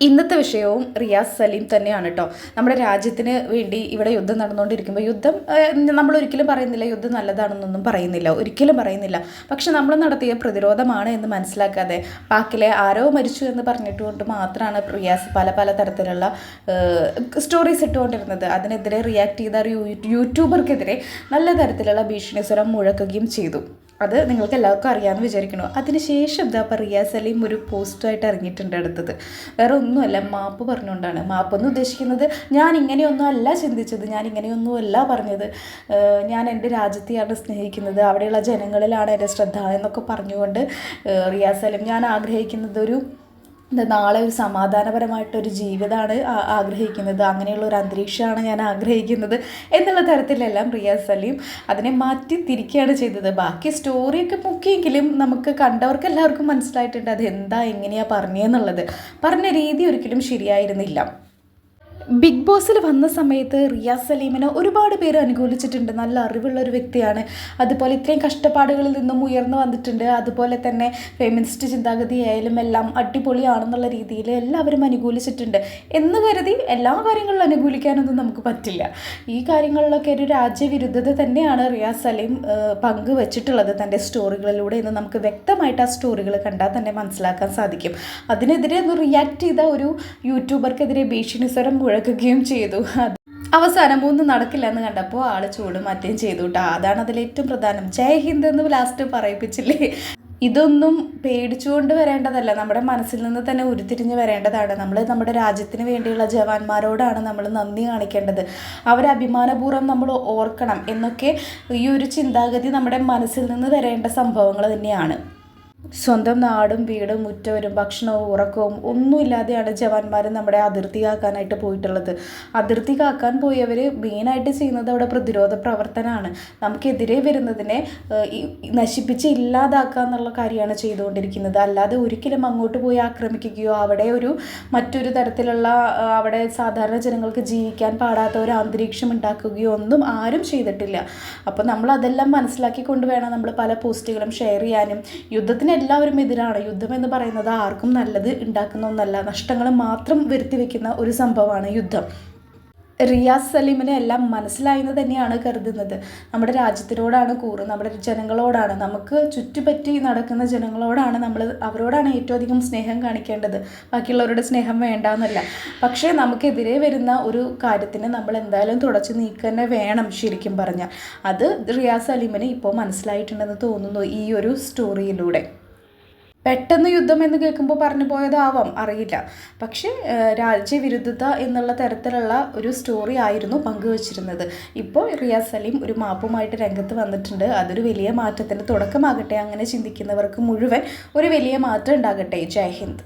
ഇന്നത്തെ വിഷയവും റിയാസ് സലീം തന്നെയാണ് കേട്ടോ. നമ്മുടെ രാജ്യത്തിന് വേണ്ടി ഇവിടെ യുദ്ധം നടന്നുകൊണ്ടിരിക്കുമ്പോൾ യുദ്ധം നമ്മൾ ഒരിക്കലും പറയുന്നില്ല യുദ്ധം നല്ലതാണെന്നൊന്നും പറയുന്നില്ല, ഒരിക്കലും പറയുന്നില്ല. പക്ഷെ നമ്മൾ നടത്തിയ പ്രതിരോധമാണ് എന്ന് മനസ്സിലാക്കാതെ പാക്കിലെ ആരോ മരിച്ചു എന്ന് പറഞ്ഞിട്ടുകൊണ്ട് മാത്രമാണ് റിയാസ് പല പല തരത്തിലുള്ള സ്റ്റോറീസ് ഇട്ടുകൊണ്ടിരുന്നത്. അതിനെതിരെ റിയാക്ട് ചെയ്ത യൂട്യൂബർക്കെതിരെ നല്ല തരത്തിലുള്ള ഭീഷണി സ്വരം മുഴക്കുകയും ചെയ്തു. അത് നിങ്ങൾക്ക് എല്ലാവർക്കും അറിയാമെന്ന് വിചാരിക്കുന്നു. അതിനുശേഷം ഇതാ അപ്പോൾ റിയാസ് സലീം ഒരു പോസ്റ്റുമായിട്ട് ഇറങ്ങിയിട്ടുണ്ട് അടുത്തത്. വേറെ ഒന്നുമല്ല, മാപ്പ് പറഞ്ഞുകൊണ്ടാണ്. മാപ്പെന്ന് ഉദ്ദേശിക്കുന്നത് ഞാൻ ഇങ്ങനെയൊന്നും അല്ല ചിന്തിച്ചത്, ഞാൻ ഇങ്ങനെയൊന്നും അല്ല പറഞ്ഞത്, ഞാൻ എൻ്റെ രാജ്യത്തെയാണ് സ്നേഹിക്കുന്നത്, അവിടെയുള്ള ജനങ്ങളിലാണ് എൻ്റെ ശ്രദ്ധ എന്നൊക്കെ പറഞ്ഞുകൊണ്ട് റിയാസ് സലീം ഞാൻ ആഗ്രഹിക്കുന്നത് നാളെ ഒരു സമാധാനപരമായിട്ടൊരു ജീവിതമാണ് ആഗ്രഹിക്കുന്നത്, അങ്ങനെയുള്ള ഒരു അന്തരീക്ഷമാണ് ഞാൻ ആഗ്രഹിക്കുന്നത് എന്നുള്ള തരത്തിലെല്ലാം റിയാസ് സലീം അതിനെ മാറ്റി തിരിക്കുകയാണ് ചെയ്തത്. ബാക്കി സ്റ്റോറിയൊക്കെ മുക്കിയെങ്കിലും നമുക്ക് കണ്ടവർക്ക് എല്ലാവർക്കും മനസ്സിലായിട്ടുണ്ട് അത് എന്താ എങ്ങനെയാണ് പറഞ്ഞതെന്നുള്ളത്. പറഞ്ഞ രീതി ഒരിക്കലും ശരിയായിരുന്നില്ല. ബിഗ് ബോസിൽ വന്ന സമയത്ത് റിയാസ് സലീമിനെ ഒരുപാട് പേര് അനുകൂലിച്ചിട്ടുണ്ട്. നല്ല അറിവുള്ള ഒരു വ്യക്തിയാണ്, അതുപോലെ ഇത്രയും കഷ്ടപ്പാടുകളിൽ നിന്നും ഉയർന്നു വന്നിട്ടുണ്ട്, അതുപോലെ തന്നെ ഫെമിനിസ്റ്റ് ചിന്താഗതിയായാലും എല്ലാം അടിപൊളിയാണെന്നുള്ള രീതിയിൽ എല്ലാവരും അനുകൂലിച്ചിട്ടുണ്ട് എന്ന് കരുതി എല്ലാ കാര്യങ്ങളിലും അനുകൂലിക്കാനൊന്നും നമുക്ക് പറ്റില്ല. ഈ കാര്യങ്ങളിലൊക്കെ ഒരു രാജ്യവിരുദ്ധത തന്നെയാണ് റിയാസ് സലീം പങ്കുവച്ചിട്ടുള്ളത് തൻ്റെ സ്റ്റോറികളിലൂടെ എന്ന് നമുക്ക് വ്യക്തമായിട്ട് ആ സ്റ്റോറികൾ കണ്ടാൽ തന്നെ മനസ്സിലാക്കാൻ സാധിക്കും. അതിനെതിരെ ഒന്ന് റിയാക്ട് ചെയ്ത ഒരു യൂട്യൂബർക്കെതിരെ ഭീഷണി സ്വരം മുഴക്കുകയും ചെയ്തു. അവസാനം ഒന്നും നടക്കില്ല എന്ന് കണ്ടപ്പോൾ ആൾ ചൂട് മാറ്റുകയും ചെയ്തു കേട്ടോ. അതാണ് അതിൽ ഏറ്റവും പ്രധാനം. ജയ് ഹിന്ദ് എന്ന് ലാസ്റ്റ് പറയിപ്പിച്ചില്ലേ. ഇതൊന്നും പേടിച്ചുകൊണ്ട് വരേണ്ടതല്ല, നമ്മുടെ മനസ്സിൽ നിന്ന് തന്നെ ഉരുത്തിരിഞ്ഞ് വരേണ്ടതാണ്. നമ്മൾ നമ്മുടെ രാജ്യത്തിന് വേണ്ടിയുള്ള ജവാന്മാരോടാണ് നമ്മൾ നന്ദി കാണിക്കേണ്ടത്, അവരെ അഭിമാനപൂർവ്വം നമ്മൾ ഓർക്കണം എന്നൊക്കെ ഈ ഒരു ചിന്താഗതി നമ്മുടെ മനസ്സിൽ നിന്ന് വരേണ്ട സംഭവങ്ങൾ തന്നെയാണ്. സ്വന്തം നാടും വീടും മുറ്റവരും ഭക്ഷണവും ഉറക്കവും ഒന്നുമില്ലാതെയാണ് ജവാന്മാർ നമ്മുടെ അതിർത്തി കാക്കാനായിട്ട് പോയിട്ടുള്ളത്. അതിർത്തി കാക്കാൻ പോയവർ മെയിനായിട്ട് ചെയ്യുന്നത് അവിടെ പ്രതിരോധ പ്രവർത്തനമാണ്. നമുക്കെതിരെ വരുന്നതിനെ നശിപ്പിച്ച് ഇല്ലാതാക്കുക എന്നുള്ള കാര്യമാണ് ചെയ്തുകൊണ്ടിരിക്കുന്നത്. അല്ലാതെ ഒരിക്കലും അങ്ങോട്ട് പോയി ആക്രമിക്കുകയോ അവിടെ മറ്റൊരു തരത്തിലുള്ള അവിടെ സാധാരണ ജനങ്ങൾക്ക് ജീവിക്കാൻ പാടാത്ത ഒരു അന്തരീക്ഷം ഉണ്ടാക്കുകയോ ഒന്നും ആരും ചെയ്തിട്ടില്ല. അപ്പോൾ നമ്മൾ അതെല്ലാം മനസ്സിലാക്കിക്കൊണ്ട് വേണം നമ്മൾ പല പോസ്റ്റുകളും ഷെയർ ചെയ്യാനും. യുദ്ധത്തിന് എല്ലാവരും എതിരാണ്. യുദ്ധം എന്ന് പറയുന്നത് ആർക്കും നല്ലത് ഉണ്ടാക്കുന്ന ഒന്നല്ല, നഷ്ടങ്ങൾ മാത്രം വരുത്തി വെക്കുന്ന ഒരു സംഭവമാണ് യുദ്ധം. റിയാസ് സലീമിനെ എല്ലാം മനസ്സിലായെന്ന് തന്നെയാണ് കരുതുന്നത്. നമ്മുടെ രാജ്യത്തിനോടാണ് കൂറ്, നമ്മുടെ ജനങ്ങളോടാണ്, നമുക്ക് ചുറ്റുപറ്റി നടക്കുന്ന ജനങ്ങളോടാണ് അവരോടാണ് ഏറ്റവും അധികം സ്നേഹം കാണിക്കേണ്ടത്. ബാക്കിയുള്ളവരുടെ സ്നേഹം വേണ്ടാന്നല്ല. പക്ഷേ നമുക്കെതിരെ വരുന്ന ഒരു കാര്യത്തിന് നമ്മൾ എന്തായാലും തുടച്ചു നീക്കുക തന്നെ വേണം. ശരിക്കും പറഞ്ഞാൽ അത് റിയാസ് സലീമിന് ഇപ്പോൾ മനസ്സിലായിട്ടുണ്ടെന്ന് തോന്നുന്നു ഈ ഒരു സ്റ്റോറിയിലൂടെ. പെട്ടെന്ന് യുദ്ധം എന്ന് കേൾക്കുമ്പോൾ പറഞ്ഞു പോയതാവാം, അറിയില്ല. പക്ഷേ രാജ്യവിരുദ്ധത എന്നുള്ള തരത്തിലുള്ള ഒരു സ്റ്റോറി ആയിരുന്നു പങ്കുവച്ചിരുന്നത്. ഇപ്പോൾ റിയാസ് സലീം ഒരു മാപ്പുമായിട്ട് രംഗത്ത് വന്നിട്ടുണ്ട്. അതൊരു വലിയ മാറ്റത്തിന് തുടക്കമാകട്ടെ. അങ്ങനെ ചിന്തിക്കുന്നവർക്ക് മുഴുവൻ ഒരു വലിയ മാറ്റം ഉണ്ടാകട്ടെ. ജയ് ഹിന്ദ്.